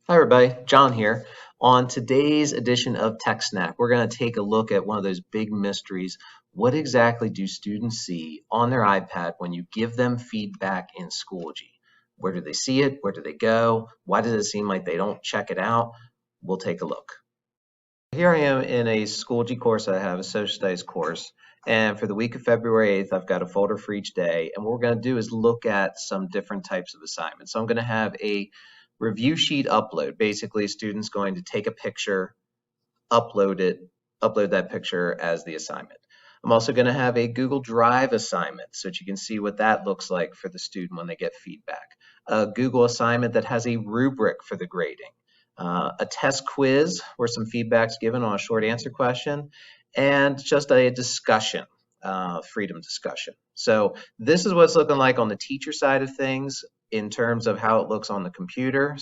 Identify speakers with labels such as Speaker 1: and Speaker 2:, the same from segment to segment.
Speaker 1: Hi everybody, John here. On today's edition of TechSnap, we're going to take a look at one of those big mysteries. What exactly do students see on their iPad when you give them feedback in Schoology? Where do they see it? Where do they go? Why does it seem like they don't check it out? We'll take a look. Here I am in a Schoology course I have, a social studies course. And for the week of February 8th, I've got a folder for each day. And what we're going to do is look at some different types of assignments. So I'm going to have a review sheet upload. Basically, a student's going to take a picture, upload that picture as the assignment. I'm also going to have a Google Drive assignment so that you can see what that looks like for the student when they get feedback. A Google assignment that has a rubric for the grading. A test quiz where some feedback's given on a short answer question, and just a discussion, freedom discussion. So this is what it's looking like on the teacher side of things in terms of how it looks on the computer.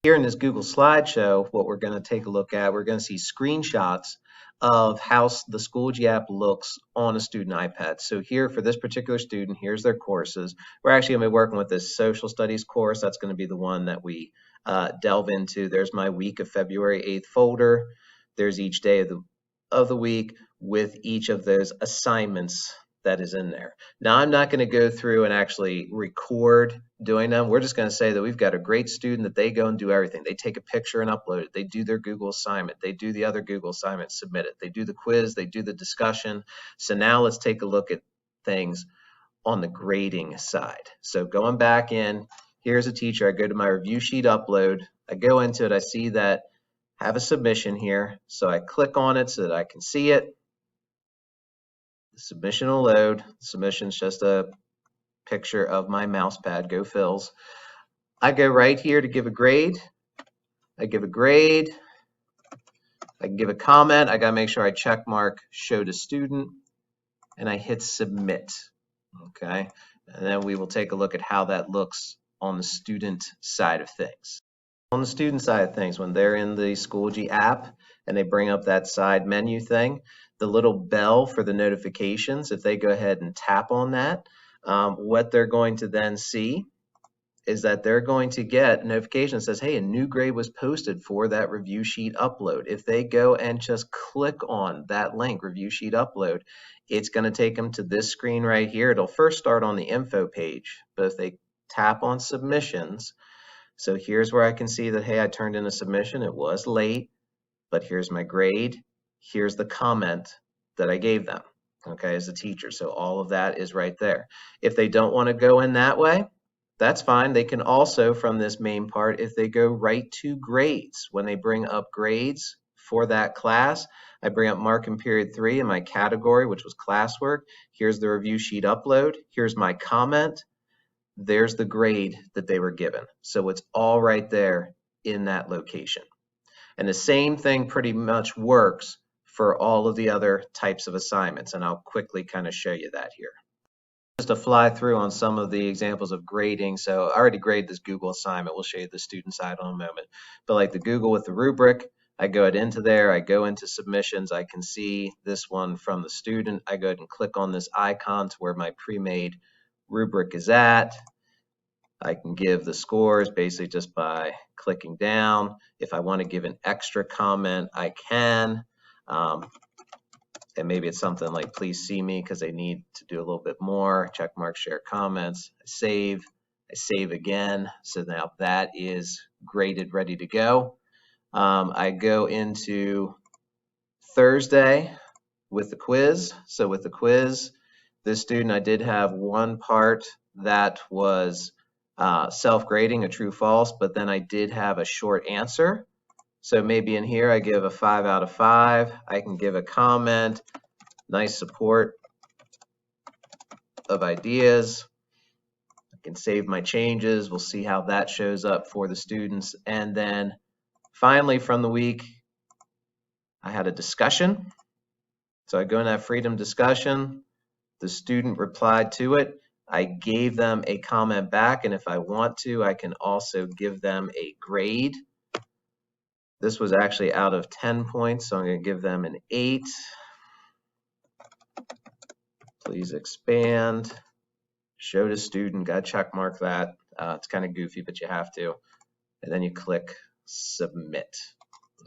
Speaker 1: Here in this Google slideshow, what we're going to take a look at, we're going to see screenshots of how the Schoology app looks on a student iPad. So here for this particular student, here's their courses. We're actually going to be working with this social studies course. That's going to be the one that we delve into. There's my week of February 8th folder. There's each day of the week with each of those assignments that is in there. Now, I'm not going to go through and actually record doing them. We're just going to say that we've got a great student that they go and do everything. They take a picture and upload it. They do their Google assignment. They do the other Google assignment, submit it. They do the quiz. They do the discussion. So now let's take a look at things on the grading side. So going back in, here's a teacher. I go to my review sheet upload. I go into it. I see that I have a submission here. So I click on it so that I can see it. The submission will load. The submission's just a picture of my mouse pad. Go Phils. I go right here to give a grade. I give a grade. I can give a comment. I got to make sure I check mark show to student, and I hit submit. Okay, and then we will take a look at how that looks on the student side of things. On the student side of things, when they're in the Schoology app and they bring up that side menu thing, the little bell for the notifications, if they go ahead and tap on that, what they're going to then see is that they're going to get a notification that says, hey, a new grade was posted for that review sheet upload. If they go and just click on that link, review sheet upload, it's going to take them to this screen right here. It'll first start on the info page, but if they tap on submissions, so here's where I can see that, hey, I turned in a submission. It was late, but here's my grade. Here's the comment that I gave them, okay, as a teacher. So all of that is right there. If they don't want to go in that way, that's fine. They can also, from this main part, if they go right to grades, when they bring up grades for that class, I bring up mark in period 3 in my category, which was classwork. Here's the review sheet upload. Here's my comment. There's the grade that they were given. So it's all right there in that location. And the same thing pretty much works for all of the other types of assignments. And I'll quickly kind of show you that here. Just to fly through on some of the examples of grading. So I already graded this Google assignment. We'll show you the student side in a moment. But like the Google with the rubric, I go into there, I go into submissions, I can see this one from the student. I go ahead and click on this icon to where my pre-made rubric is at. I can give the scores basically just by clicking down. If I want to give an extra comment, I can. And maybe it's something like, please see me, because they need to do a little bit more. Check mark, share comments. I save again. So now that is graded, ready to go. I go into Thursday with the quiz. So with the quiz, this student, I did have one part that was self-grading, a true false, but then I did have a short answer. So maybe in here I give a 5 out of 5. I can give a comment, nice support of ideas. I can save my changes. We'll see how that shows up for the students. And then finally from the week, I had a discussion. So I go in that freedom discussion. The student replied to it. I gave them a comment back, and if I want to, I can also give them a grade. This was actually out of 10 points, so I'm going to give them an 8. Please expand. Show to student. Got to check mark that. It's kind of goofy, but you have to. And then you click submit.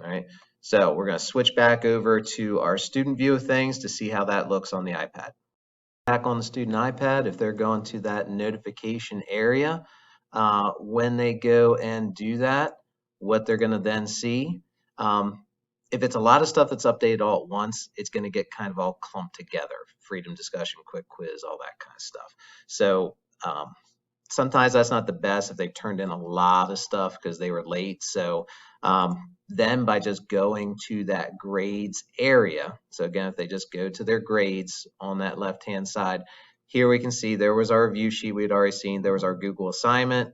Speaker 1: All right, so we're going to switch back over to our student view of things to see how that looks on the iPad. Back on the student iPad, if they're going to that notification area, when they go and do that, what they're going to then see, if it's a lot of stuff that's updated all at once, it's going to get kind of all clumped together. Freedom discussion, quick quiz, all that kind of stuff. So sometimes that's not the best if they've turned in a lot of stuff because they were late. So then by just going to that grades area, so again, if they just go to their grades on that left-hand side, here we can see there was our review sheet we had already seen. There was our Google assignment.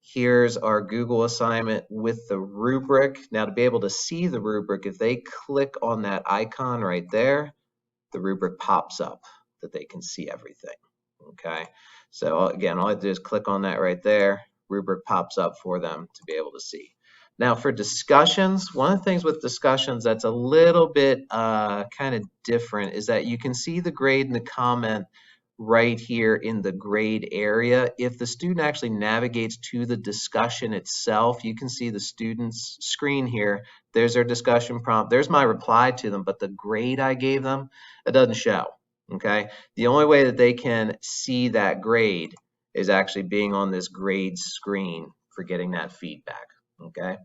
Speaker 1: Here's our Google assignment with the rubric. Now to be able to see the rubric, if they click on that icon right there, the rubric pops up that they can see everything. Okay, so again, all I do is click on that right there, rubric pops up for them to be able to see. Now for discussions, one of the things with discussions that's a little bit kind of different is that you can see the grade and the comment right here in the grade area. If the student actually navigates to the discussion itself, you can see the student's screen here. There's their discussion prompt. There's my reply to them, but the grade I gave them, it doesn't show. Okay, the only way that they can see that grade is actually being on this grade screen for getting that feedback. Okay,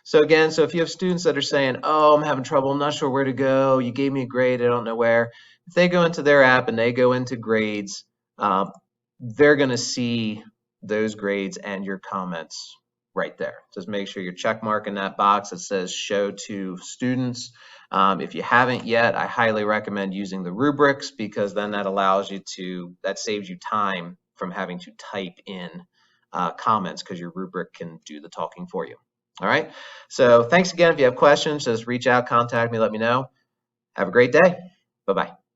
Speaker 1: so again, so if you have students that are saying, oh, I'm having trouble, I'm not sure where to go, you gave me a grade, I don't know where. If they go into their app and they go into grades, they're going to see those grades and your comments right there. Just make sure you're check marking that box that says show to students. If you haven't yet, I highly recommend using the rubrics because then that allows you to, that saves you time from having to type in comments because your rubric can do the talking for you. All right, so thanks again. If you have questions, just reach out, contact me, let me know. Have a great day. Bye-bye.